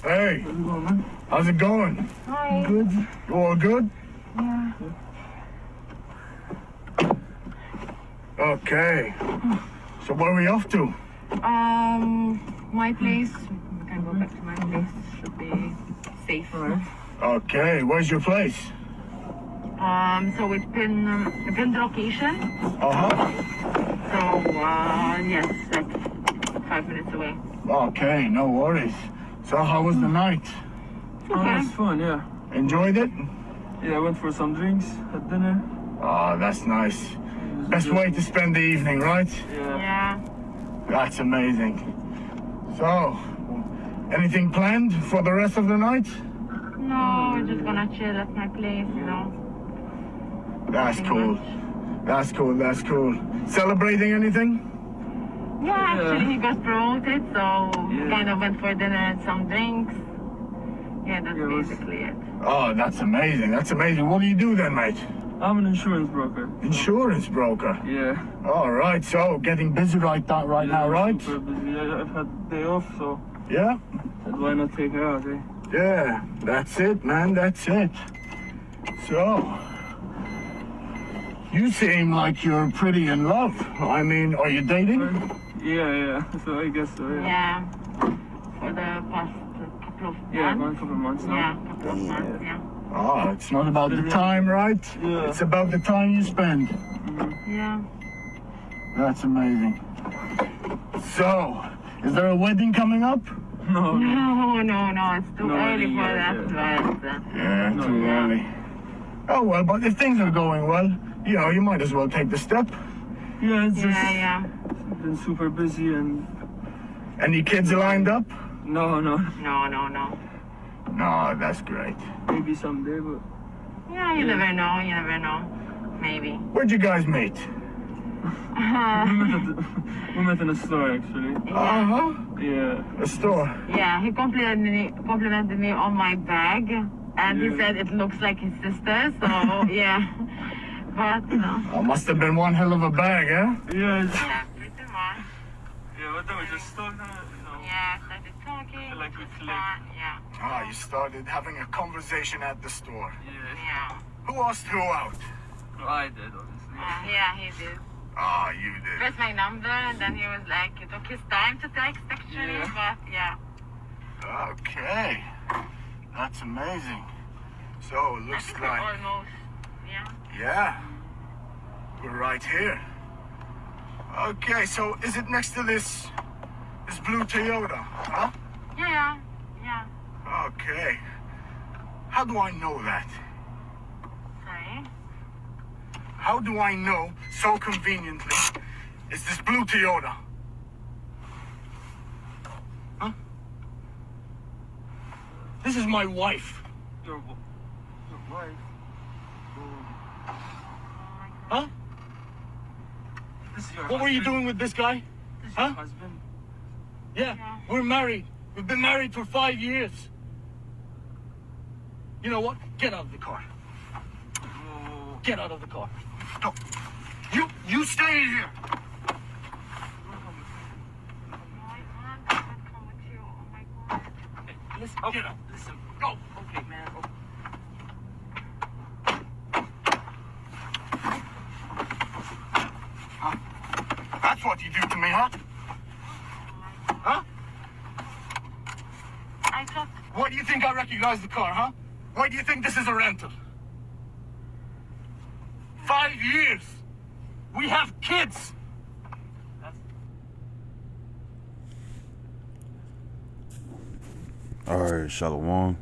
Hey, How's it going, man? how's it going? Hi. Good. You all good? Yeah. Okay. So where are we off to? My place. We can go back to my place. Should be safe. Alright. Okay, where's your place? So we pinned the location. Uh-huh. So yes, like 5 minutes away. Okay, no worries. So how was the night? Oh, Okay. it's fun, yeah. Enjoyed it? Yeah, I went for some drinks, had dinner. Oh, that's nice. It was Best good. way to spend the evening, right? Yeah. Yeah. That's amazing. So, anything planned for the rest of the night? No, we're just gonna chill at my place, you know. That's Nothing cool. much. That's cool, that's cool. Celebrating anything? Yeah, actually he got promoted, so Yeah. kind of went for dinner and some drinks. Yeah, that's Yeah, it was- basically it. Oh, that's amazing. That's amazing. What do you do then, mate? I'm an insurance broker. Insurance broker. Yeah. All right, so getting busy right Yeah, now, I'm right? Super busy. I've had day off, so Yeah? said why not take her out, eh? Yeah, that's it, man, that's it. So, you seem like you're pretty in love. I mean, are you dating? Yeah. So I guess so, yeah. Yeah. For the past couple of Yeah, months. going a couple of months now. Yeah, couple of months, yeah. Oh, it's not about the time, right? Yeah. It's about the time you spend. Yeah. That's amazing. So, is there a wedding coming up? No. No, it's too No, early for yeah, that, but Yeah, No, too yeah. early. Oh, well, but if things are going well, you know, you might as well take the step. Yeah, it's just yeah. been super busy and Any kids lined up? no. No. No, that's great. Maybe someday, but Yeah, you never know. Maybe. Where'd you guys meet? we met in a store actually. Uh-huh. Yeah. A store. Yeah, he complimented me on my bag, and he Yeah. said it looks like his sister. So yeah, but no. Oh, must have been one hell of a bag, huh? Yeah. Yeah, pretty much. Yeah, but then we just talked, you know. Yeah, started talking. Feel like we it was clicked. fun. Yeah, Ah, you started having a conversation at the store. Yeah. yeah. Who asked who out? No, I did, obviously. Yeah, he did. Ah, you did. Pressed my number, and then he was like, it took his time to text actually, Yeah. but yeah. Okay. That's amazing. So, it I looks think we're like... almost. Yeah. Yeah. We're right here. Okay, so is it next to this blue Toyota, huh? Yeah. Okay. How do I know that? Sorry. How do I know so conveniently it's this blue Toyota? Huh? This is my wife. Your wife. Huh? This is your What were you husband? doing with this guy? This is Huh? your husband. Yeah, we're married. We've been married for 5 years. You know what? Get out of the car. Oh. Get out of the car. Go. You stay here. No, I can't come with you. Oh my god. Listen, Okay, get up. listen. Go. Okay, man. Okay. That's what you do to me, huh? Huh? I just. Why do you think I recognize the car, huh? Why do you think this is a rental? 5 years. We have kids. Alright, Shalom.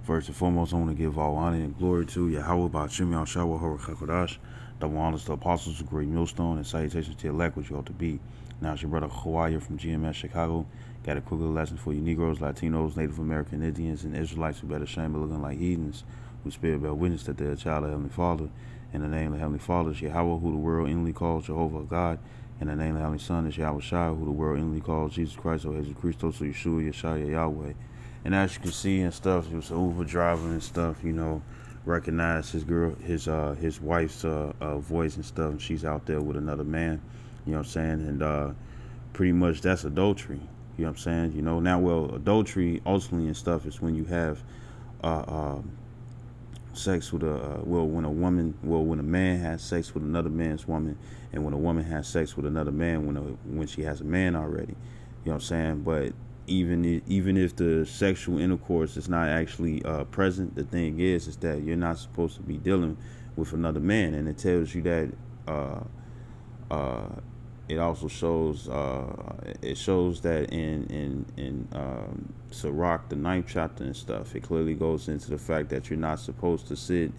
First and foremost, I want to give all honor and glory to Yahweh Ba'ashim Yahshua HaRachakodash. Double honors to apostles of Great Millstone and salutations to elect which you ought to be. Now it's your brother Hawaii from GMS Chicago. Got a quick little lesson for you Negroes, Latinos, Native American Indians, and Israelites who better shame of looking like heathens, who spirit bear witness that they're a child of Heavenly Father. In the name of the Heavenly Father is Yahweh, who the world inwardly calls Jehovah God. In the name of the Heavenly Son is Yahweh Shai, who the world inwardly calls Jesus Christ, or Jesus Christos, or Yeshua, Yeshua, Yahweh. And as you can see and stuff, he was an Uber driver and stuff, you know, recognized his wife's voice and stuff, and she's out there with another man, you know what I'm saying? And pretty much that's adultery. You know what I'm saying? You know, now, well, adultery ultimately and stuff is when you have uh, uh, sex with when a man has sex with another man's woman, and when a woman has sex with another man when she has a man already. You know what I'm saying? But even if the sexual intercourse is not actually present, the thing is that you're not supposed to be dealing with another man, and it tells you that. Uh, it also shows that in Sirach, the 9th chapter and stuff, it clearly goes into the fact that you're not supposed to sit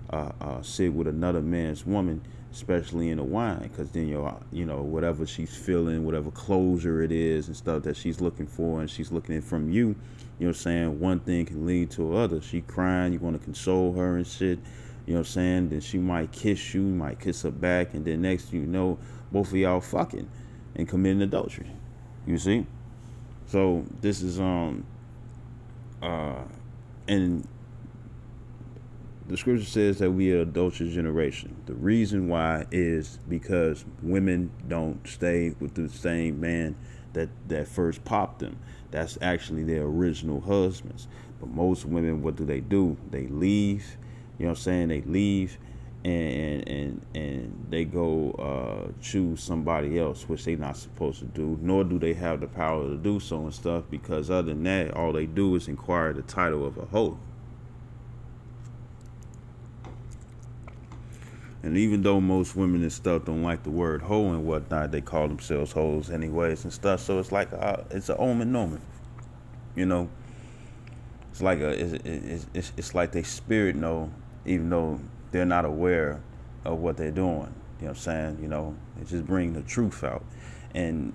with another man's woman, especially in the wine, because then whatever she's feeling, whatever closure it is and stuff that she's looking for, and she's looking at from you. You know what I'm saying? One thing can lead to another. She crying, you want to console her and shit. You know what I'm saying? Then she might kiss you, might kiss her back, and then next thing you know, both of y'all fucking and committing adultery. You see? So this is and the scripture says that we are adulterous generation. The reason why is because women don't stay with the same man that first popped them. That's actually their original husbands. But most women, what do? They leave. You know what I'm saying? They leave and they go choose somebody else, which they're not supposed to do, nor do they have the power to do so and stuff, because other than that, all they do is inquire the title of a hoe. And even though most women and stuff don't like the word hoe and whatnot, they call themselves hoes anyways and stuff. So it's like it's an omen. You know, it's like it's like they spirit know, even though they're not aware of what they're doing. You know what I'm saying? You know, it just bring the truth out. And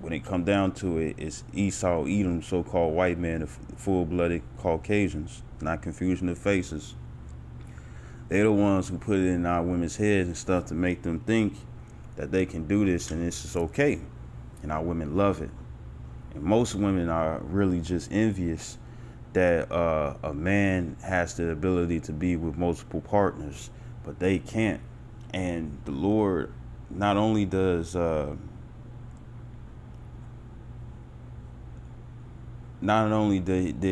when it come down to it, it's Esau, Edom, so-called white men, the full-blooded Caucasians, not confusing the faces. They're the ones who put it in our women's heads and stuff to make them think that they can do this and this is okay. And our women love it. And most women are really just envious that a man has the ability to be with multiple partners, but they can't. And the Lord not only does did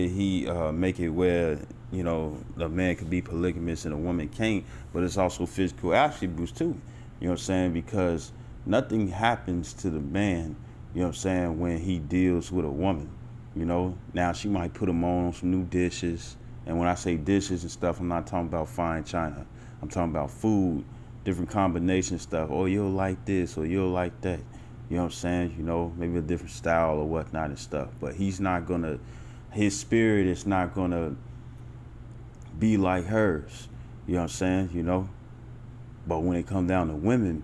he make it where, you know, a man could be polygamous and a woman can't, but it's also physical attributes too. You know what I'm saying? Because nothing happens to the man, you know what I'm saying, when he deals with a woman. You know, now she might put him on some new dishes. And when I say dishes and stuff, I'm not talking about fine china. I'm talking about food, different combination stuff. Oh, you'll like this or you'll like that. You know what I'm saying? You know, maybe a different style or whatnot and stuff. But his spirit is not going to be like hers. You know what I'm saying? You know? But when it comes down to women,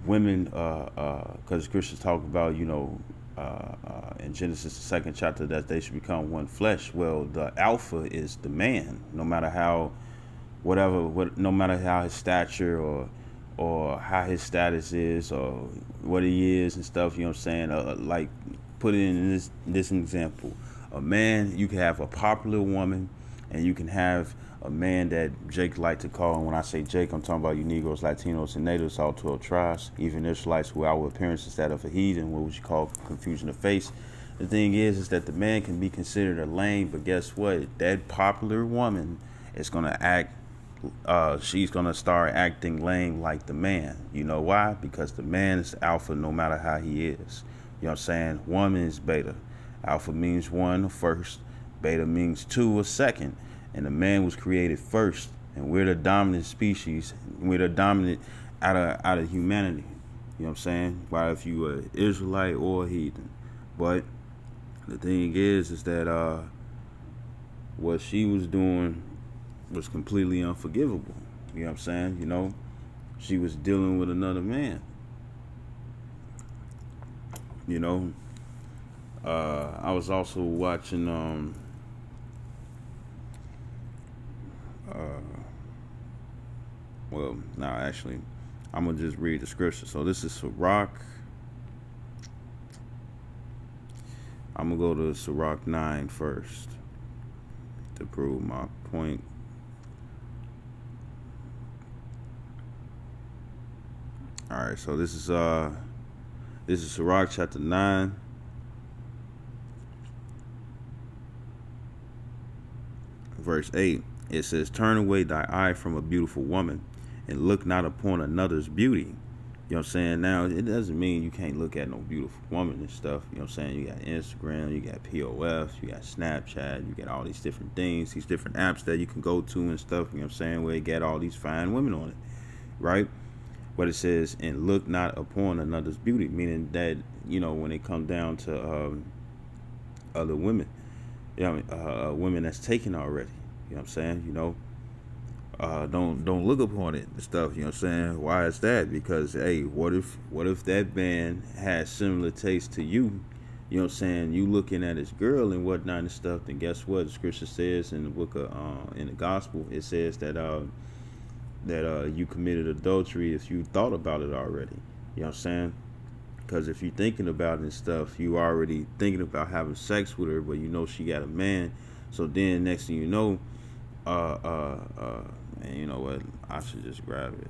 because Christians talk about, you know, in Genesis, the 2nd chapter, that they should become one flesh. Well, the alpha is the man, no matter how his stature or how his status is or what he is and stuff. You know what I'm saying? Like, put it in this example. A man, you can have a popular woman, and you can have a man that Jake like to call, and when I say Jake, I'm talking about you Negroes, Latinos, and Natives, all 12 tribes, even Israelites who outward appearance is that of a heathen, what would you call confusion of face. The thing is that the man can be considered a lame, but guess what? That popular woman is going to act, she's going to start acting lame like the man. You know why? Because the man is alpha no matter how he is. You know what I'm saying? Woman is beta. Alpha means one, first. Beta means two, or second. And the man was created first, and we're the dominant species. We're the dominant out of humanity. You know what I'm saying? Why, if you were Israelite or a heathen. But the thing is that what she was doing was completely unforgivable. You know what I'm saying? You know, she was dealing with another man. You know, I was also watching well, now actually, I'm gonna just read the scripture. So this is Sirach. I'm gonna go to Sirach 9 first to prove my point. All right, so this is Sirach chapter 9, verse 8, it says, "Turn away thy eye from a beautiful woman, and look not upon another's beauty." You know what I'm saying? Now, it doesn't mean you can't look at no beautiful woman and stuff. You know what I'm saying? You got Instagram, you got POF, you got Snapchat, you got all these different things, these different apps that you can go to and stuff, you know what I'm saying, where it got all these fine women on it, right? But it says, "And look not upon another's beauty," meaning that, you know, when it comes down to other women, you know, women that's taken already, you know what I'm saying, you know, don't look upon it and stuff, you know what I'm saying? Why is that? Because, hey, what if that man has similar taste to you? You know what I'm saying? You looking at his girl and whatnot and stuff, then guess what? The scripture says in the book of in the gospel, it says that you committed adultery if you thought about it already. You know what I'm saying? Because if you're thinking about it and stuff, you already thinking about having sex with her, but you know she got a man. So then next thing you know, and you know what? I should just grab it.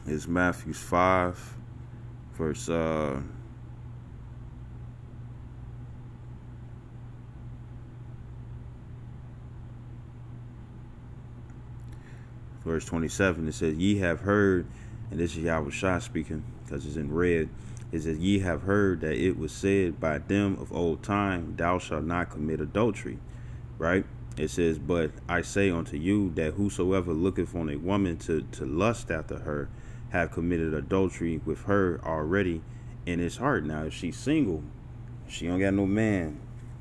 It's Matthew 5, verse verse 27. It says, "Ye have heard," and this is Yahweh speaking because it's in red. It says, "Ye have heard that it was said by them of old time, Thou shalt not commit adultery." Right? It says, "But I say unto you that whosoever looketh on a woman to lust after her, have committed adultery with her already in his heart." Now, if she's single, she don't got no man,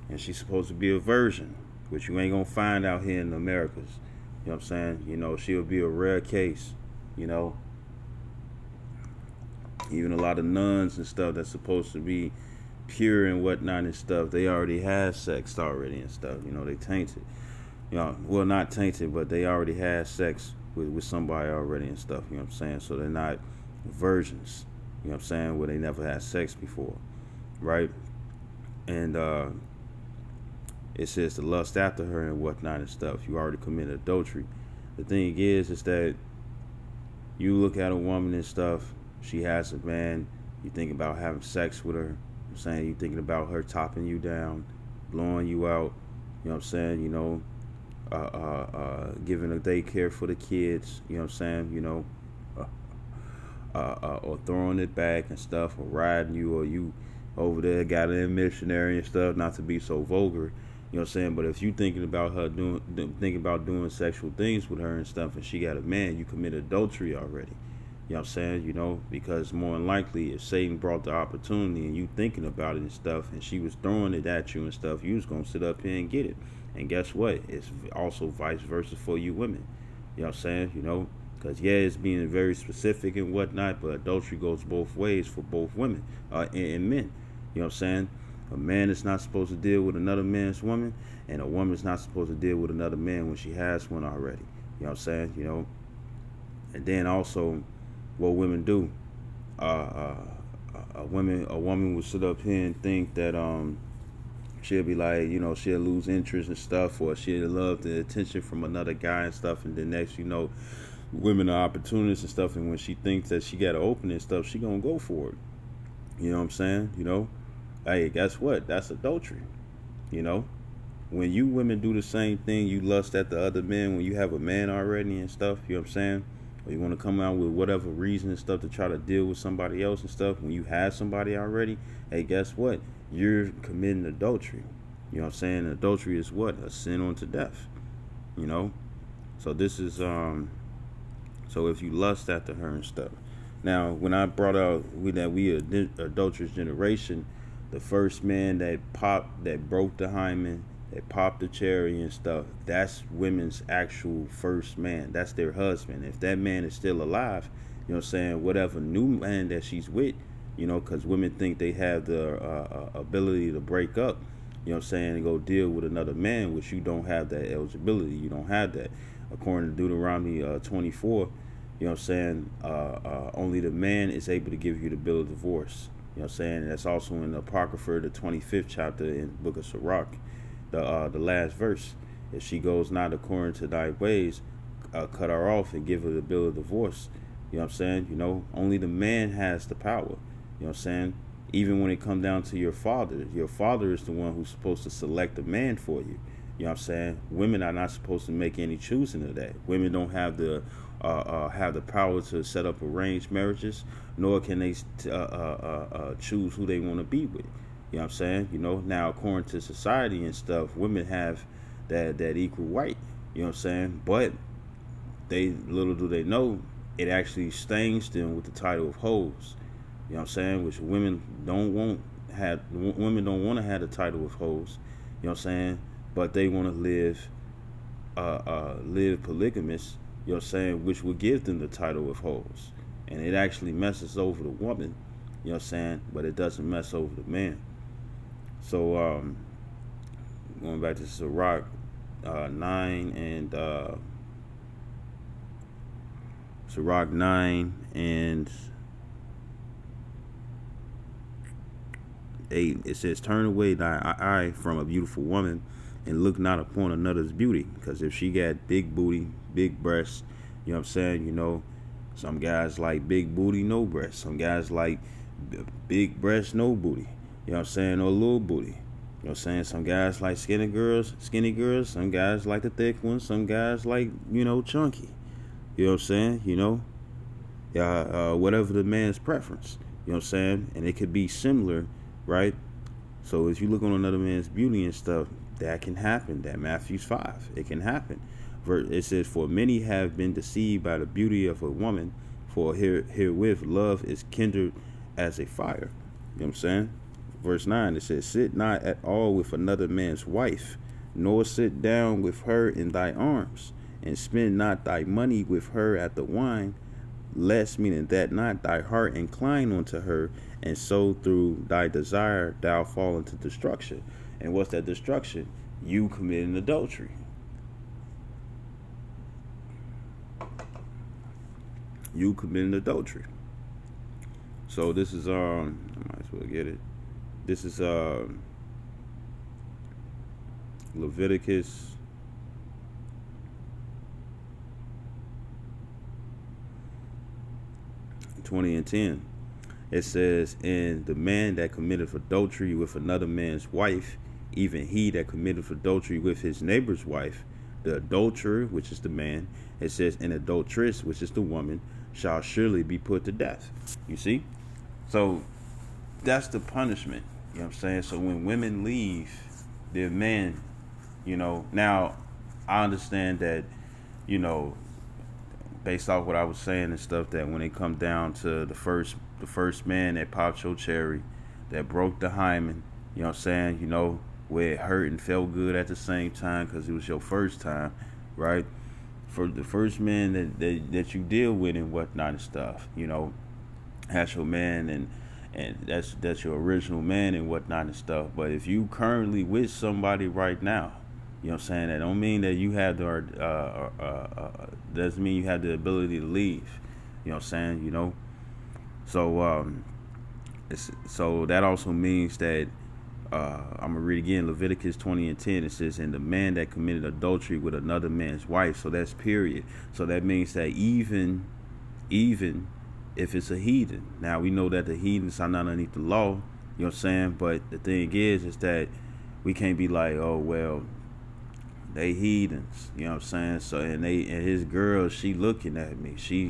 and she's supposed to be a virgin, which you ain't gonna find out here in the Americas. You know what I'm saying? You know, she'll be a rare case, you know. Even a lot of nuns and stuff that's supposed to be pure and whatnot and stuff, they already have sex already and stuff. You know, they tainted. You know, well, not tainted, but they already had sex with somebody already and stuff. You know what I'm saying? So they're not virgins. You know what I'm saying? Where they never had sex before, right? And it says to lust after her and whatnot and stuff. You already committed adultery. The thing is that you look at a woman and stuff, she has a man, you think about having sex with her, you know what I'm saying? You thinking about her topping you down, blowing you out, you know what I'm saying, you know, giving a daycare for the kids, you know what I'm saying, you know, or throwing it back and stuff, or riding you, or you over there got an missionary and stuff, not to be so vulgar. You know what I'm saying? But if you thinking about her thinking about doing sexual things with her and stuff, and she got a man, you commit adultery already. You know what I'm saying? You know, because more than likely, if Satan brought the opportunity and you thinking about it and stuff, and she was throwing it at you and stuff, you was gonna sit up here and get it. And guess what? It's also vice versa for you women. You know what I'm saying? You know, because yeah, it's being very specific and whatnot, but adultery goes both ways for both women and men. You know what I'm saying? A man is not supposed to deal with another man's woman, and a woman is not supposed to deal with another man when she has one already. You know what I'm saying? You know, and then also, what women do. A woman will sit up here and think that she'll be like, you know, she'll lose interest and stuff, or she'll love the attention from another guy and stuff, and then next you know, women are opportunists and stuff, and when she thinks that she got to open and stuff, she gonna go for it. You know what I'm saying? You know, hey, guess what? That's adultery. You know, when you women do the same thing, you lust at the other men when you have a man already and stuff. You know what I'm saying? Or you want to come out with whatever reason and stuff to try to deal with somebody else and stuff. When you have somebody already, hey, guess what? You're committing adultery. You know what I'm saying? Adultery is what? A sin unto death. You know? So this is so if you lust after her and stuff. Now, when I brought out that we adulterous generation, the first man that broke the hymen, that popped the cherry and stuff, that's women's actual first man. That's their husband. If that man is still alive, you know what I'm saying, whatever new man that she's with, you know, because women think they have the ability to break up, you know what I'm saying, and go deal with another man, which you don't have that eligibility. You don't have that. According to Deuteronomy 24, you know what I'm saying, only the man is able to give you the bill of divorce. You know what I'm saying? That's also in the Apocrypha, the 25th chapter in the book of Sirach, the last verse. If she goes not according to thy ways, cut her off and give her the bill of divorce. You know what I'm saying? You know, only the man has the power. You know what I'm saying? Even when it comes down to your father is the one who's supposed to select a man for you. You know what I'm saying? Women are not supposed to make any choosing of that. Women don't have the power to set up arranged marriages, nor can they choose who they want to be with. You know what I'm saying? You know, now according to society and stuff, women have that equal right. You know what I'm saying? But they, little do they know, it actually stains them with the title of hoes. You know what I'm saying? Which women don't want to have the title of hoes. You know what I'm saying? But they want to live polygamous. You know what I'm saying? Which would give them the title of hoes. And it actually messes over the woman. You know what I'm saying? But it doesn't mess over the man. So going back to Sirach 9 and Sirach 9 and 8, it says, turn away thy eye from a beautiful woman and look not upon another's beauty, because if she got big booty, big breasts, you know what I'm saying, you know, some guys like big booty, no breasts. Some guys like big breasts, no booty. You know what I'm saying? Or little booty. You know what I'm saying? Some guys like skinny girls. Some guys like the thick ones. Some guys like, you know, chunky. You know what I'm saying? You know, whatever the man's preference. You know what I'm saying? And it could be similar, right? So if you look on another man's beauty and stuff, that can happen. That Matthews 5, it can happen. It says, for many have been deceived by the beauty of a woman, for herewith love is kindled as a fire. You know what I'm saying? Verse 9, it says, sit not at all with another man's wife, nor sit down with her in thy arms, and spend not thy money with her at the wine, lest, meaning that not thy heart incline unto her, and so through thy desire thou fall into destruction. And what's that destruction? You committing adultery. You committing adultery. So this is I might as well get it. This is Leviticus 20 and 10. It says, and the man that committeth adultery with another man's wife, even he that committeth adultery with his neighbor's wife, the adulterer, which is the man, it says, an adulteress, which is the woman, shall surely be put to death. You see? So that's the punishment. You know what I'm saying? So when women leave their men, you know, now I understand that, you know, based off what I was saying and stuff, that when it come down to the first man that popped your cherry, that broke the hymen, you know what I'm saying, you know, where it hurt and felt good at the same time because it was your first time, right? For the first man that you deal with and whatnot and stuff, you know, that's your man and that's your original man and whatnot and stuff. But if you currently with somebody right now, you know what I'm saying, that don't mean that you have doesn't mean you have the ability to leave. You know what I'm saying, you know. So so that also means that I'm gonna read again Leviticus 20 and 10. It says, and the man that committed adultery with another man's wife. So that's period. So that means that even if it's a heathen. Now we know that the heathens are not underneath the law, you know what I'm saying? But the thing is that we can't be like, oh well, they heathens, you know what I'm saying? So and his girl, she looking at me. She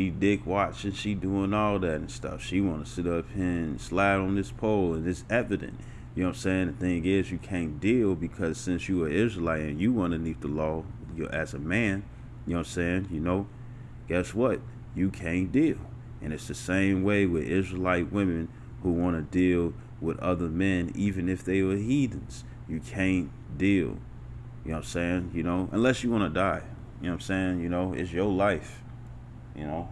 dick watching, she doing all that and stuff. She wanna sit up here and slide on this pole, and it's evident. You know what I'm saying? The thing is, you can't deal because since you are Israelite and you underneath the law, you as a man, you know what I'm saying, you know, guess what? You can't deal. And it's the same way with Israelite women who want to deal with other men, even if they were heathens. You can't deal. You know what I'm saying? You know, unless you want to die. You know what I'm saying? You know, it's your life. You know.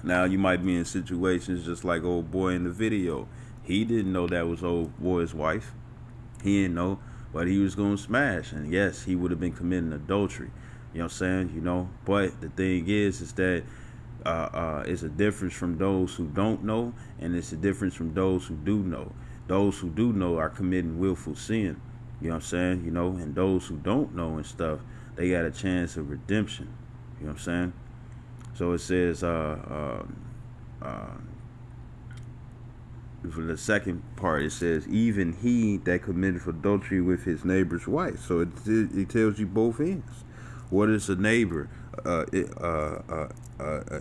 Now you might be in situations just like old boy in the video. He didn't know that was old boy's wife. He didn't know, but he was going to smash. And yes, he would have been committing adultery. You know what I'm saying? You know, but the thing is that It's a difference from those who don't know, and it's a difference from those who do know. Those who do know are committing willful sin. You know what I'm saying? You know, and those who don't know and stuff, they got a chance of redemption. You know what I'm saying? So it says, for the second part, it says, even he that committed adultery with his neighbor's wife. So it tells you both ends. What is a neighbor?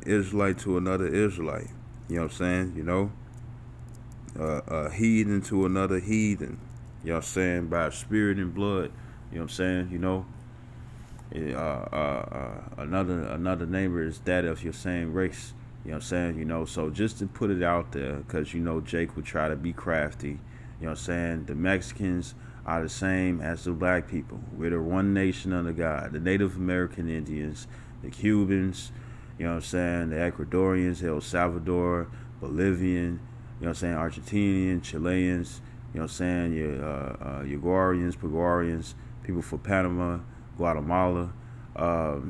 Israelite to another Israelite. You know what I'm saying? You know, a heathen to another heathen. You know what I'm saying? By spirit and blood. You know what I'm saying? You know, another neighbor is that of your same race. You know what I'm saying? You know, so just to put it out there, because, you know, Jake would try to be crafty. You know what I'm saying? The Mexicans are the same as the black people. We're the one nation under God. The Native American Indians, the Cubans, you know what I'm saying? The Ecuadorians, El Salvador, Bolivian, you know what I'm saying? Argentinian, Chileans, you know what I'm saying? Your Uruguayans, Paraguayans, people from Panama, Guatemala, all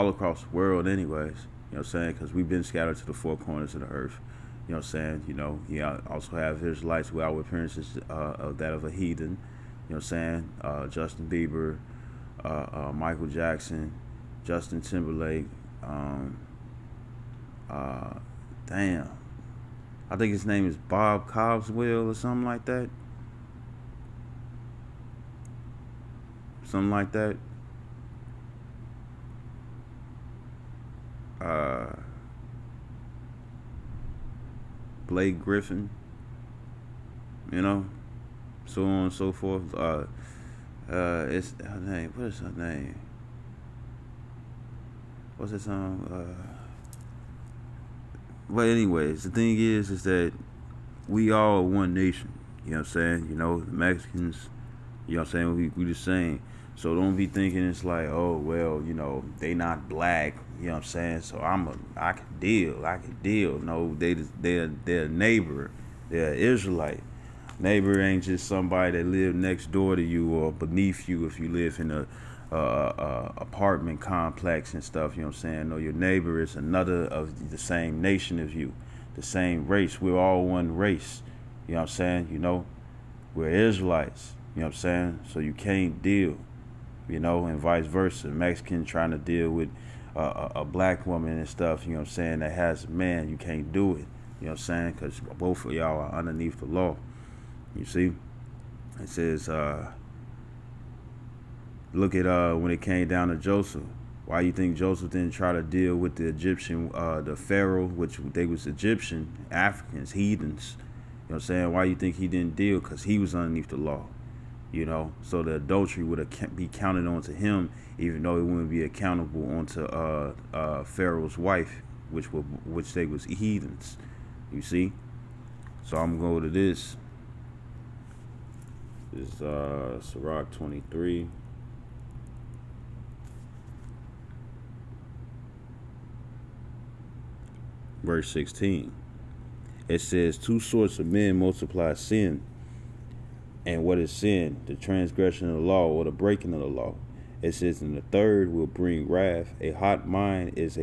across the world anyways. You know what I'm saying? Because we've been scattered to the four corners of the earth. You know what I'm saying? You know, you also have Israelites with outward appearances of that of a heathen. You know what I'm saying? Justin Bieber, Michael Jackson, Justin Timberlake. Damn. I think his name is Bob Coswell or something like that. Something like that. Blake Griffin, you know, so on and so forth. It's her name. What is her name? What's that song? But anyways, the thing is that we all one nation. You know what I'm saying? You know, the Mexicans. You know what I'm saying? We the same. So don't be thinking it's like, oh well, you know, they not black. You know what I'm saying? So I can deal. No, they're a neighbor. They're an Israelite. Neighbor ain't just somebody that live next door to you or beneath you if you live in a apartment complex and stuff. You know what I'm saying? No, your neighbor is another of the same nation as you, the same race. We're all one race. You know what I'm saying? You know, we're Israelites. You know what I'm saying? So you can't deal. You know, and vice versa. Mexican trying to deal with a black woman and stuff, you know what I'm saying, that has a man, you can't do it. You know what I'm saying? Because both of y'all are underneath the law. You see? It says, look at when it came down to Joseph. Why you think Joseph didn't try to deal with the Egyptian, the Pharaoh, which they was Egyptian, Africans, heathens. You know what I'm saying? Why you think he didn't deal? Because he was underneath the law. You know, so the adultery would be counted onto him, even though it wouldn't be accountable onto Pharaoh's wife, which they was heathens. You see? So I'm gonna go to this. This is Sirach 23. Verse 16. It says, two sorts of men multiply sin. And what is sin? The transgression of the law or the breaking of the law. It says, and the third will bring wrath. A hot mind is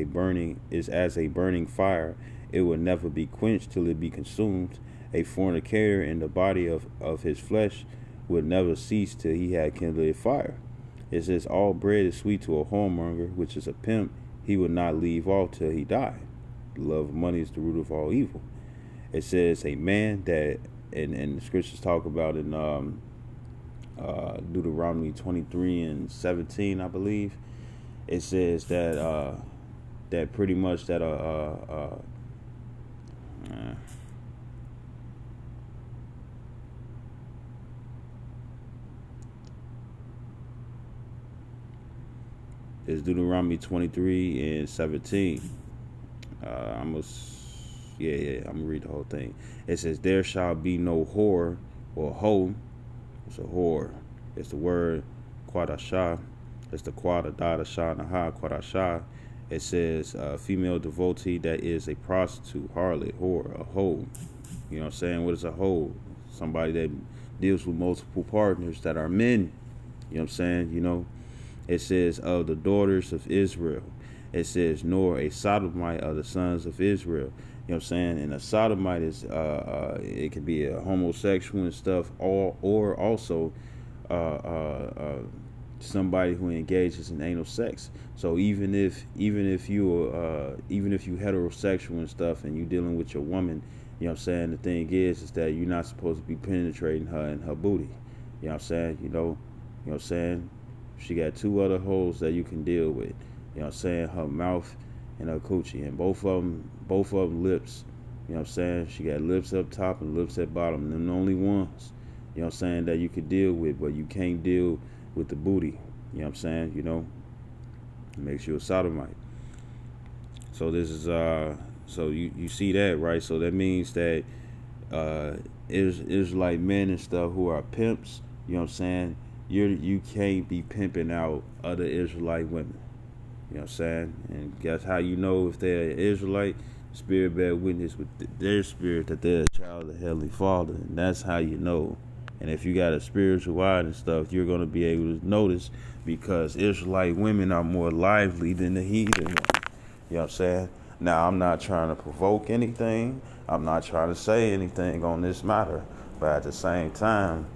as a burning fire. It will never be quenched till it be consumed. A fornicator in the body of his flesh will never cease till he had kindled a fire. It says, all bread is sweet to a whoremonger, which is a pimp. He will not leave off till he die. The love of money is the root of all evil. It says, a man that, and the scriptures talk about in Deuteronomy 23 and 17, I believe. It says that that pretty much that it's Deuteronomy 23 and 17. I'm gonna read the whole thing. It says, there shall be no whore or hoe. It's a whore. It's the word quadashah. It's the quad, da, shah, naha, quadashah. It says female devotee that is a prostitute, harlot, whore, a hoe. You know what I'm saying? What is a hoe? Somebody that deals with multiple partners that are men. You know what I'm saying? You know, it says of the daughters of Israel. It says, nor a sodomite of the sons of Israel. You know what I'm saying? And a sodomite is it could be a homosexual and stuff, or also uh, uh, uh, somebody who engages in anal sex. So even if you heterosexual and stuff, and you dealing with your woman, you know what I'm saying, the thing is that you're not supposed to be penetrating her and her booty. You know what I'm saying? You know what I'm saying? She got two other holes that you can deal with. You know what I'm saying? Her mouth and her coochie, and both of them lips. You know what I'm saying? She got lips up top and lips at bottom. Them the only ones, you know what I'm saying, that you could deal with, but you can't deal with the booty. You know what I'm saying? You know, it makes you a sodomite. So this is so you see that, right? So that means that is like men and stuff who are pimps. You know what I'm saying? You can't be pimping out other Israelite women. You know what I'm saying? And guess how you know if they're an Israelite? Spirit bear witness with their spirit that they're a child of the Heavenly Father, and that's how you know. And if you got a spiritual eye and stuff, you're going to be able to notice, because Israelite women are more lively than the heathen ones. You know what I'm saying? Now, I'm not trying to provoke anything. I'm not trying to say anything on this matter. But at the same time,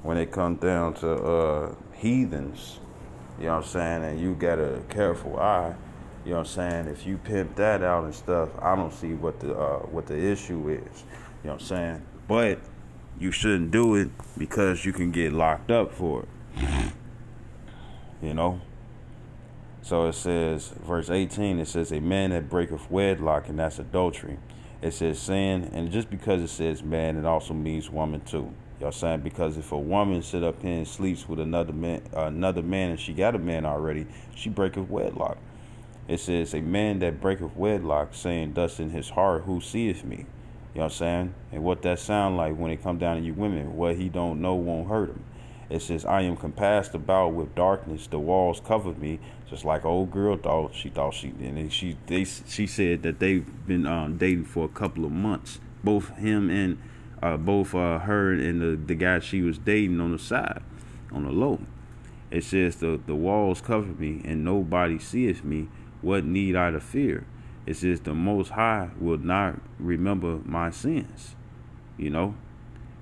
when it comes down to heathens, you know what I'm saying, and you got a careful eye, you know what I'm saying, if you pimp that out and stuff, I don't see what the issue is. You know what I'm saying? But you shouldn't do it because you can get locked up for it. You know? So it says, verse 18, it says, a man that breaketh wedlock, and that's adultery. It says sin, and just because it says man, it also means woman too. You know what I'm saying? Because if a woman sit up here and sleeps with another man, and she got a man already, she breaketh wedlock. It says, a man that breaketh wedlock, saying thus in his heart, who seeth me? You know what I'm saying? And what that sound like when it come down to you women, what he don't know won't hurt him. It says, I am compassed about with darkness, the walls cover me, just like old girl thought. She said that they've been dating for a couple of months. Both him and her and the guy she was dating on the side, on the low. It says the walls cover me, and nobody seeth me. What need I to fear? It says the Most High will not remember my sins. You know,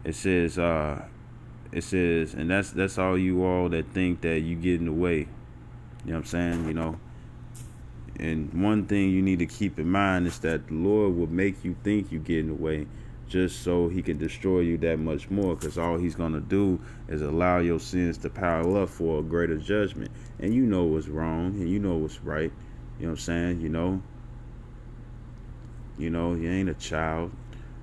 it says, and that's all you all that think that you get in the way. You know what I'm saying? You know, and one thing you need to keep in mind is that the Lord will make you think you get in the way, just so he can destroy you that much more, because all he's going to do is allow your sins to pile up for a greater judgment. And you know what's wrong, and you know what's right. You know what I'm saying? You know, you ain't a child.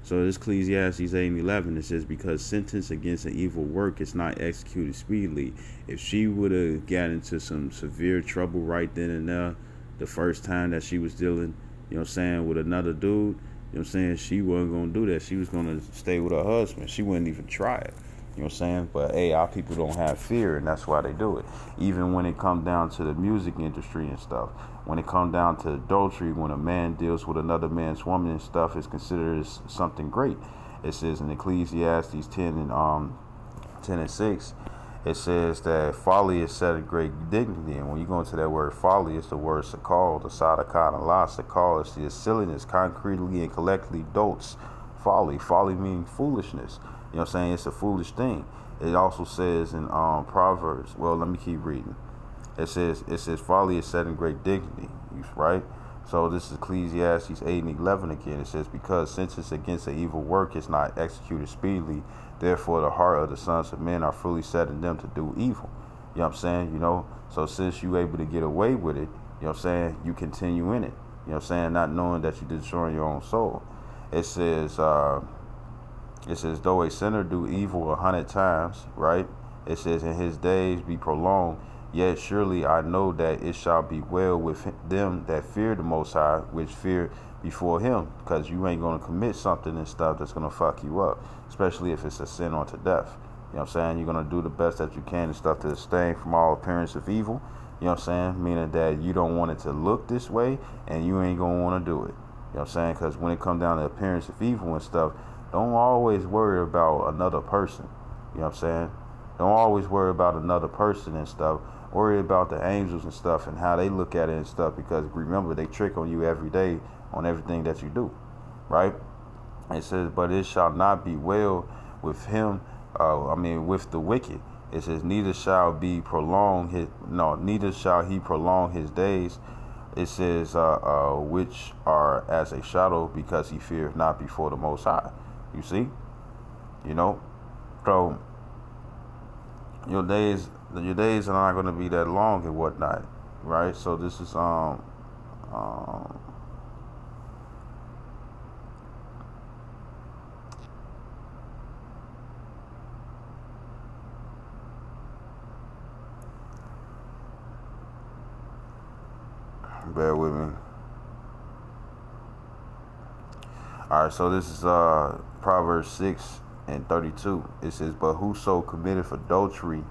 So this Ecclesiastes 8:11, it says, because sentence against an evil work is not executed speedily. If she would have got into some severe trouble right then and there, the first time that she was dealing, you know what I'm saying, with another dude, you know what I'm saying, she wasn't going to do that. She was going to stay with her husband. She wouldn't even try it. You know what I'm saying? But, hey, our people don't have fear, and that's why they do it. Even when it comes down to the music industry and stuff, when it comes down to adultery, when a man deals with another man's woman and stuff, is considered as something great. It says in Ecclesiastes 10:6, it says that folly is set in great dignity. And when you go into that word folly, it's the word sakal, the sadakah, and la sakal is the silliness, concretely and collectively dolts. Folly means foolishness. You know what I'm saying? It's a foolish thing. It also says in Proverbs, well, let me keep reading. It says folly is set in great dignity, right? So this is Ecclesiastes 8:11 again. It says, because sentence against an evil work is not executed speedily, therefore the heart of the sons of men are fully set in them to do evil. You know what I'm saying? You know, so since you able to get away with it, you know what I'm saying, you continue in it. You know what I'm saying? Not knowing that you're destroying your own soul. It says, though a sinner do evil 100 times, right? It says, in his days be prolonged, yet surely I know that it shall be well with them that fear the Most High, which fear before him, because you ain't going to commit something and stuff that's going to fuck you up, especially if it's a sin unto death. You know what I'm saying? You're going to do the best that you can and stuff to abstain from all appearance of evil. You know what I'm saying? Meaning that you don't want it to look this way, and you ain't going to want to do it. You know what I'm saying? Because when it comes down to appearance of evil and stuff, don't always worry about another person. You know what I'm saying? Don't always worry about another person and stuff, Worry about the angels and stuff and how they look at it and stuff, because remember, they trick on you every day on everything that you do, right? It says, but it shall not be well with him, with the wicked. It says, neither shall he prolong his days. It says, which are as a shadow, because he feareth not before the Most High. You see, so your days are not going to be that long and whatnot, right? So this is bear with me. All right, so this is Proverbs 6:32. It says, but whoso committeth adultery,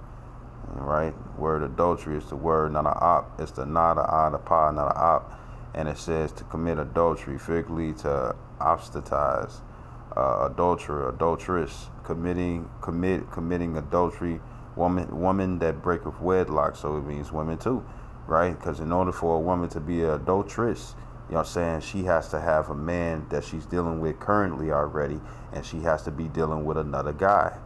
right? Word adultery is the word, not a op. It's the not a ah, the pa, not a op. And it says to commit adultery, figuratively to obstatize, adulterer, adulteress, committing adultery, woman that breaketh wedlock. So it means women too, right? Because in order for a woman to be an adulteress, she has to have a man that she's dealing with currently already, and she has to be dealing with another guy.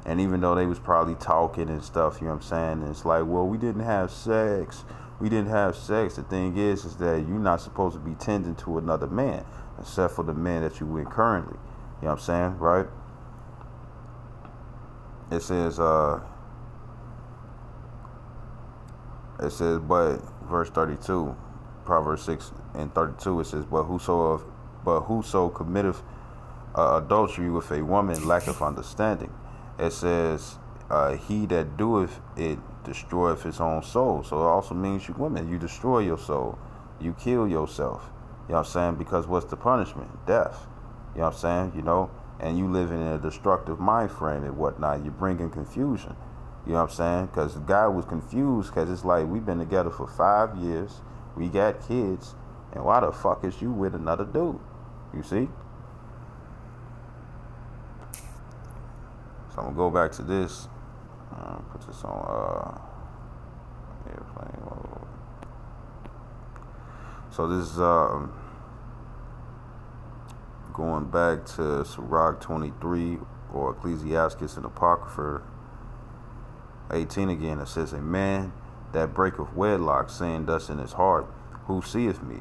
And even though they was probably talking and stuff, and it's like, well, we didn't have sex. The thing is that you're not supposed to be tending to another man, except for the man that you with currently. Right? It says, but verse 32, Proverbs 6:32, it says, but whoso committeth adultery with a woman lacketh understanding. It says, he that doeth it destroyeth his own soul. So it also means you women, you destroy your soul. You kill yourself. Because what's the punishment? Death. And you living in a destructive mind frame and whatnot. You're bringing confusion. Because God was confused, because it's like, we've been together for 5 years. We got kids. And why the fuck is you with another dude? You see? So I'm going to go back to this. Put this on airplane mode. So this is going back to Sirach 23, or Ecclesiastes and Apocrypha 18 again. It says, a man that breaketh wedlock, saying thus in his heart, who seeth me?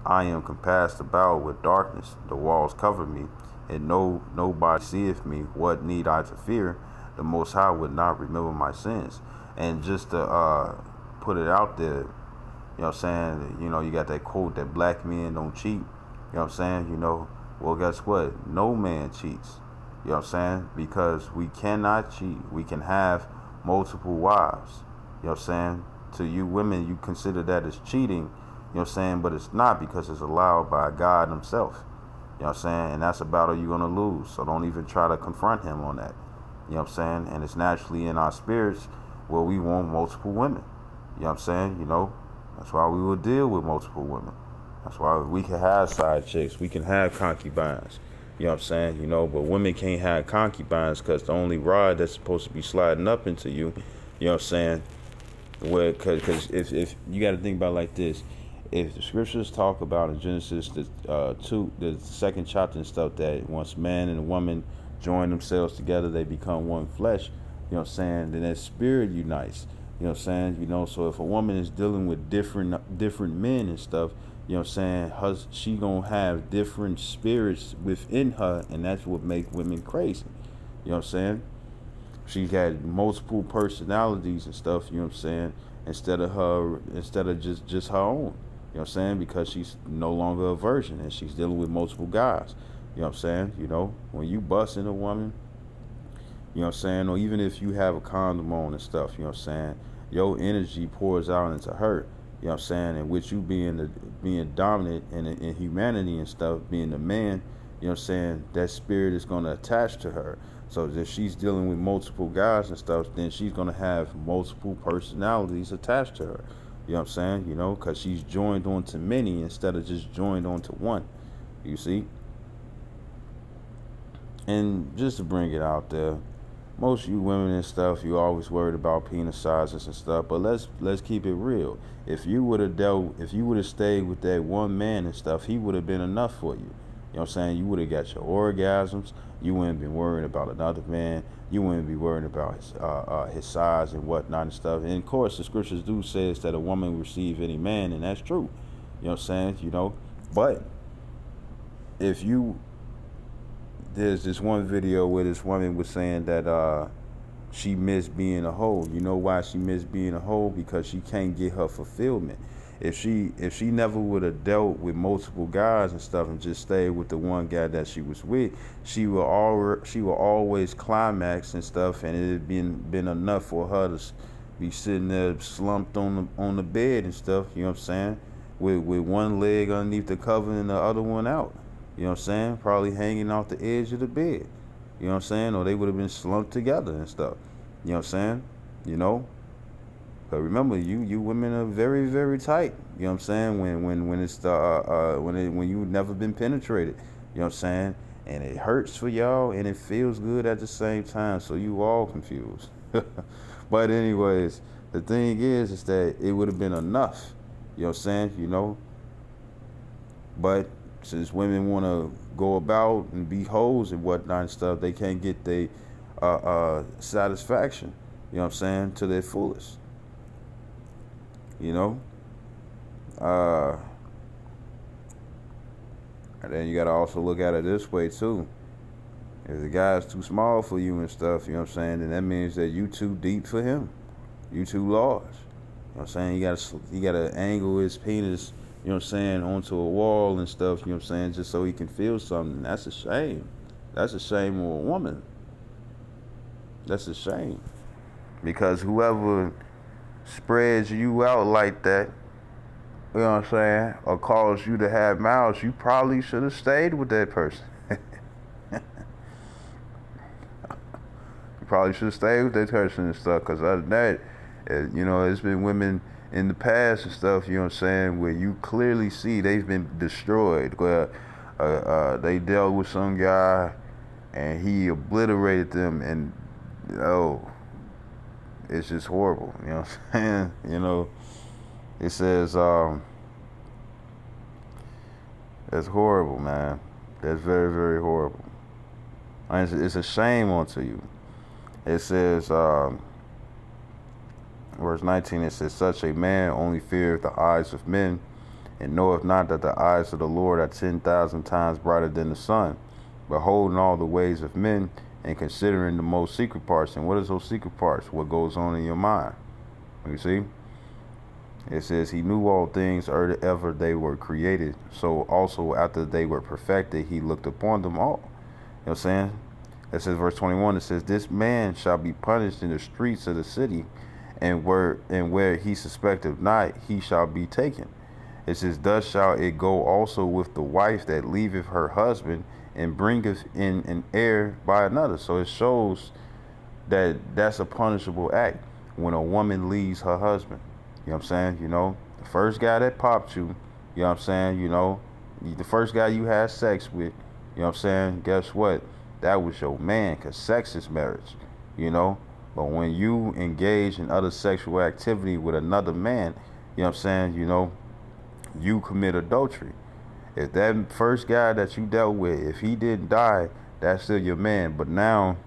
I am compassed about with darkness, the walls cover me, and nobody seeth me. What need I to fear? The Most High would not remember my sins. And just to put it out there, you got that quote that black men don't cheat. Well, guess what? No man cheats. Because we cannot cheat. We can have multiple wives. To you women, you consider that as cheating, but it's not, because it's allowed by God himself. And that's a battle you're going to lose. So don't even try to confront him on that. And it's naturally in our spirits where we want multiple women. That's why we will deal with multiple women. That's why we can have side chicks. We can have concubines. But women can't have concubines, because the only rod that's supposed to be sliding up into you, Well, because if you got to think about it like this, if the scriptures talk about in Genesis the 2nd chapter and stuff, that once man and a woman join themselves together, they become one flesh. Then that spirit unites. So if a woman is dealing with different men and stuff, she gonna have different spirits within her, and that's what make women crazy. She had multiple personalities and stuff, instead of just her own, because she's no longer a virgin and she's dealing with multiple guys. When you bust in a woman, or even if you have a condom on and stuff, your energy pours out into her, and with you being dominant in humanity and stuff, being the man, that spirit is going to attach to her. So if she's dealing with multiple guys and stuff, then she's going to have multiple personalities attached to her. Because she's joined onto many instead of just joined onto one. You see? And just to bring it out there, most of you women and stuff, you always worried about penis sizes and stuff. But let's keep it real. If you would have stayed with that one man and stuff, he would have been enough for you. You know what I'm saying? You would have got your orgasms. You wouldn't be worrying about another man. You wouldn't be worrying about his size and whatnot and stuff. And of course, the scriptures do says that a woman will receive any man, and that's true. You know what I'm saying? You know, but if you there's this one video where this woman was saying that she missed being a hoe. You know why she missed being a hoe? Because she can't get her fulfillment. If she never would have dealt with multiple guys and stuff and just stayed with the one guy that she was with, she will always climax and stuff, and it had been enough for her to be sitting there slumped on the bed and stuff. You know what I'm saying? With one leg underneath the cover and the other one out. You know what I'm saying? Probably hanging off the edge of the bed. You know what I'm saying? Or they would have been slumped together and stuff. You know what I'm saying? You know? But remember, you women are very, very tight. You know what I'm saying? When it's when you've never been penetrated. You know what I'm saying? And it hurts for y'all and it feels good at the same time. So you all confused. But anyways, the thing is that it would have been enough. You know what I'm saying? You know? But since women want to go about and be hoes and whatnot and stuff, they can't get their satisfaction, you know what I'm saying, to their fullest. You know? And then you got to also look at it this way, too. If the guy's too small for you and stuff, you know what I'm saying, then that means that you too deep for him. You too large. You know what I'm saying? You gotta angle his penis, you know what I'm saying, onto a wall and stuff, you know what I'm saying, just so he can feel something. That's a shame. That's a shame of a woman. That's a shame. Because whoever spreads you out like that, you know what I'm saying, or cause you to have mouths, you probably should have stayed with that person. You probably should have stayed with that person and stuff, because other than that, you know, there's been women in the past and stuff, you know what I'm saying, where you clearly see they've been destroyed, where they dealt with some guy and he obliterated them, and it's just horrible, you know what I'm saying? You know, it says that's horrible, man. That's very, very horrible. And it's a shame unto you. It says verse 19, it says, such a man only feareth the eyes of men, and knoweth not that the eyes of the Lord are 10,000 times brighter than the sun, beholding all the ways of men, and considering the most secret parts. And what is those secret parts? What goes on in your mind? You see? It says, he knew all things ere ever they were created, so also after they were perfected, he looked upon them all. You know what I'm saying? It says, verse 21, it says, this man shall be punished in the streets of the city, and where he suspecteth not, he shall be taken. It says, thus shall it go also with the wife that leaveth her husband and bringeth in an heir by another. So it shows that that's a punishable act when a woman leaves her husband. You know what I'm saying? You know, the first guy that popped you, you know what I'm saying? You know, the first guy you had sex with, you know what I'm saying? Guess what? That was your man, because sex is marriage, you know? But when you engage in other sexual activity with another man, you know what I'm saying, you know, you commit adultery. If that first guy that you dealt with, if he didn't die, that's still your man. But now,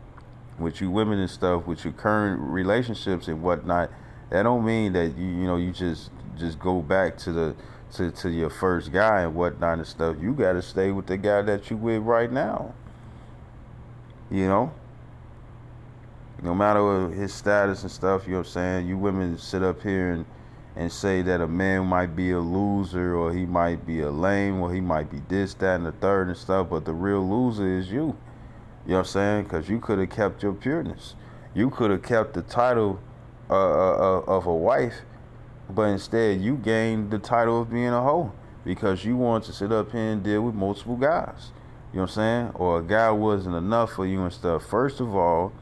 with you women and stuff, with your current relationships and whatnot, that don't mean that you just go back to your first guy and whatnot and stuff. You got to stay with the guy that you with right now. You know? No matter his status and stuff, you know what I'm saying? You women sit up here and say that a man might be a loser, or he might be a lame, or he might be this, that, and the third and stuff, but the real loser is you. You know what I'm saying? Because you could have kept your pureness. You could have kept the title of a wife, but instead you gained the title of being a hoe because you wanted to sit up here and deal with multiple guys. You know what I'm saying? Or a guy wasn't enough for you and stuff. First of all,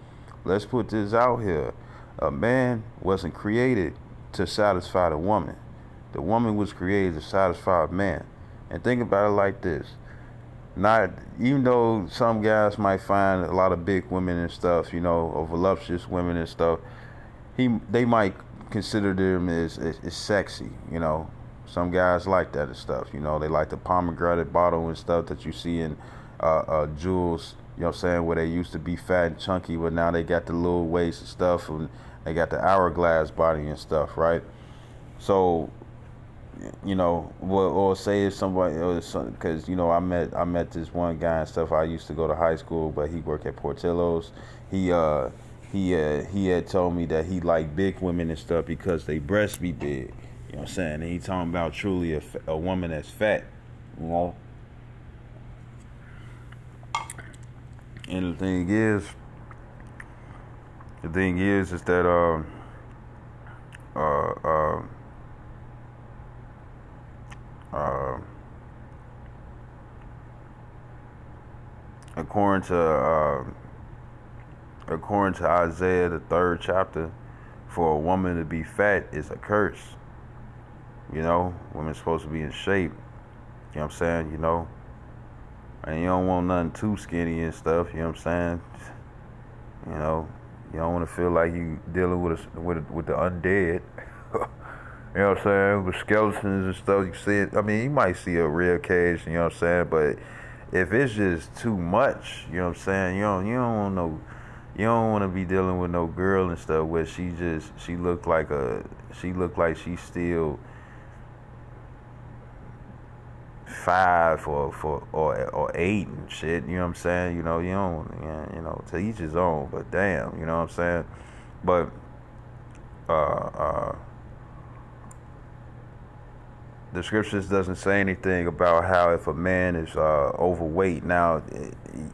let's put this out here. A man wasn't created to satisfy the woman. The woman was created to satisfy a man. And think about it like this. Not even though some guys might find a lot of big women and stuff, or voluptuous women and stuff, they might consider them as sexy, Some guys like that and stuff, They like the pomegranate bottle and stuff that you see in jewels, where they used to be fat and chunky, but now they got the little waist and stuff, and they got the hourglass body and stuff, right? So, or say if somebody, because I met this one guy and stuff. I used to go to high school, but he worked at Portillo's. He had told me that he liked big women and stuff because they breasts be big. You know what I'm saying? And he talking about truly a woman that's fat, And the thing is that according to Isaiah the 3rd chapter, for a woman to be fat is a curse. Women's supposed to be in shape. You know what I'm saying? And you don't want nothing too skinny and stuff. You know what I'm saying? You don't want to feel like you dealing with the undead. You know what I'm saying? With skeletons and stuff, you see it. I mean, you might see a real cage. You know what I'm saying? But if it's just too much, you know what I'm saying? You don't want to be dealing with no girl and stuff where she looked like she's still 5 or 8 and shit. You know what I'm saying? You don't, to each his own. But damn, you know what I'm saying? But the scriptures doesn't say anything about how if a man is overweight. Now,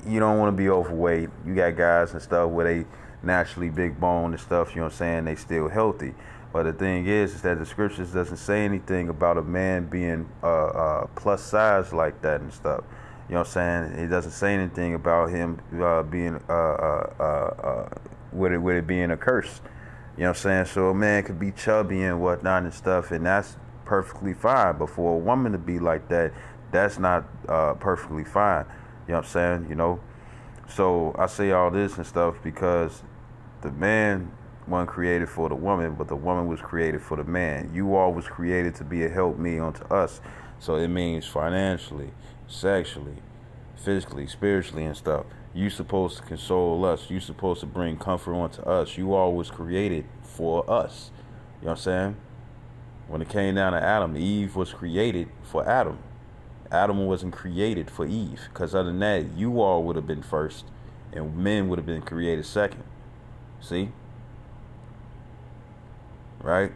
you don't want to be overweight. You got guys and stuff where they naturally big bone and stuff, you know what I'm saying? They still healthy. But the thing is that the scriptures doesn't say anything about a man being plus size like that and stuff. You know what I'm saying? It doesn't say anything about him being with it being a curse. You know what I'm saying? So a man could be chubby and whatnot and stuff, and that's perfectly fine. But for a woman to be like that, that's not perfectly fine. You know what I'm saying? So I say all this and stuff because the man wasn't created for the woman, but the woman was created for the man. You all was created to be a help me unto us. So it means financially, sexually, physically, spiritually and stuff. You supposed to console us. You supposed to bring comfort onto us. You all was created for us. You know what I'm saying? When it came down to Adam, Eve was created for Adam. Adam wasn't created for Eve. Because other than that, you all would have been first. And men would have been created second. See? Right?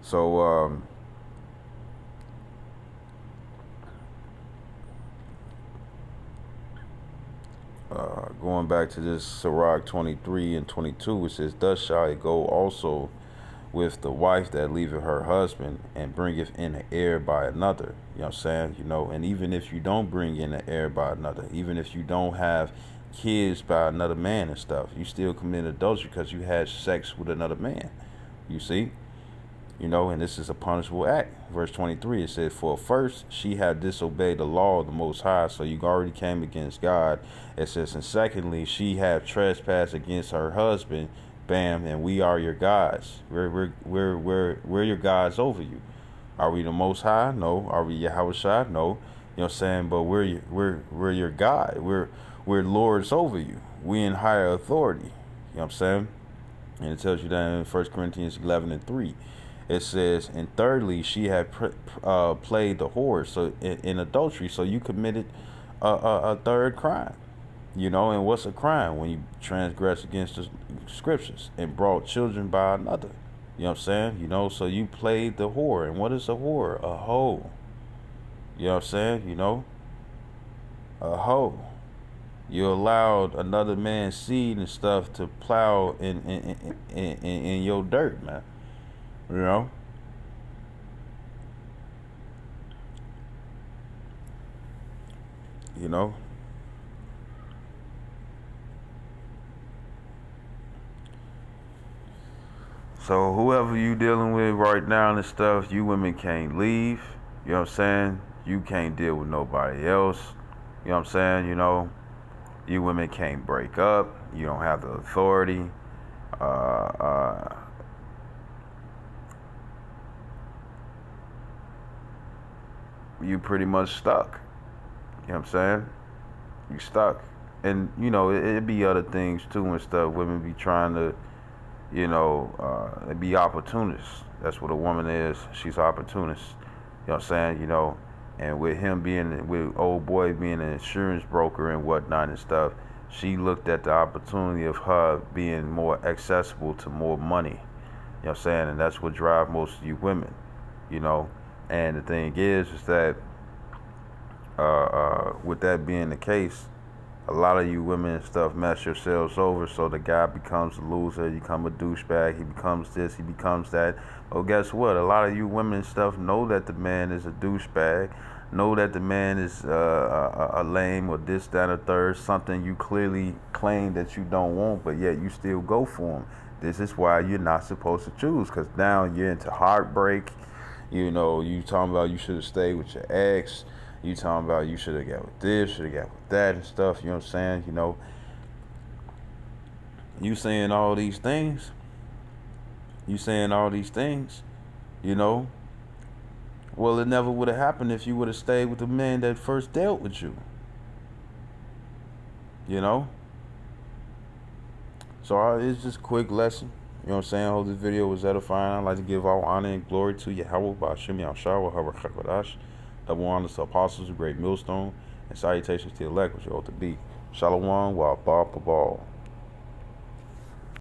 So, going back to this Sirach 23 and 22, it says, thus shall it go also with the wife that leaveth her husband and bringeth in an heir by another. You know what I'm saying? And even if you don't bring in an heir by another, even if you don't have kids by another man and stuff, you still commit adultery because you had sex with another man. You see? And this is a punishable act. Verse 23, it says, for first she had disobeyed the law of the Most High, so you already came against God. It says, and secondly, she had trespassed against her husband. Bam, and we are your gods. We're your gods over you. Are we the Most High? No. Are we Yahushua? No. You know what I'm saying? But we're your God. We're lords over you. We in higher authority. You know what I'm saying? And it tells you that in 1 Corinthians 11 and 3. It says, and thirdly, she had played the whore, so in adultery. So you committed a third crime. And what's a crime? When you transgress against the scriptures and brought children by another. You know what I'm saying? So you played the whore. And what is a whore? A hoe. You know what I'm saying? A hoe. You allowed another man's seed and stuff to plow in your dirt, man. You know? So whoever you dealing with right now and stuff, you women can't leave. You know what I'm saying? You can't deal with nobody else. You know what I'm saying? You know, you women can't break up. You don't have the authority. Uh, uh, you pretty much stuck. You know what I'm saying? You stuck. And, you know, it be other things too and stuff. Women be trying to, you know, they be opportunists. That's what a woman is. She's an opportunist. You know what I'm saying? You know, and with him being, with old boy being an insurance broker and whatnot and stuff, she looked at the opportunity of her being more accessible to more money. You know what I'm saying? And that's what drives most of you women, you know. And the thing is that with that being the case, a lot of you women and stuff mess yourselves over, so the guy becomes a loser, you become a douchebag, he becomes this, he becomes that. Well, guess what? A lot of you women and stuff know that the man is a douchebag, know that the man is a lame or this, that, or third, something you clearly claim that you don't want, but yet you still go for him. This is why you're not supposed to choose, because now you're into heartbreak. You know, you talking about you should have stayed with your ex. You talking about you should have got with this, should have got with that and stuff. You know what I'm saying? You know, you saying all these things. You saying all these things. You know. Well, it never would have happened if you would have stayed with the man that first dealt with you. You know. So it's just a quick lesson. You know what I'm saying? I hope this video was edifying. I'd like to give all honor and glory to Yahweh by Hashem Yahshua HaRachakadash. Double honors to apostles, a great millstone, and salutations to the elect, which you ought to be. Shalom, wa ba ba.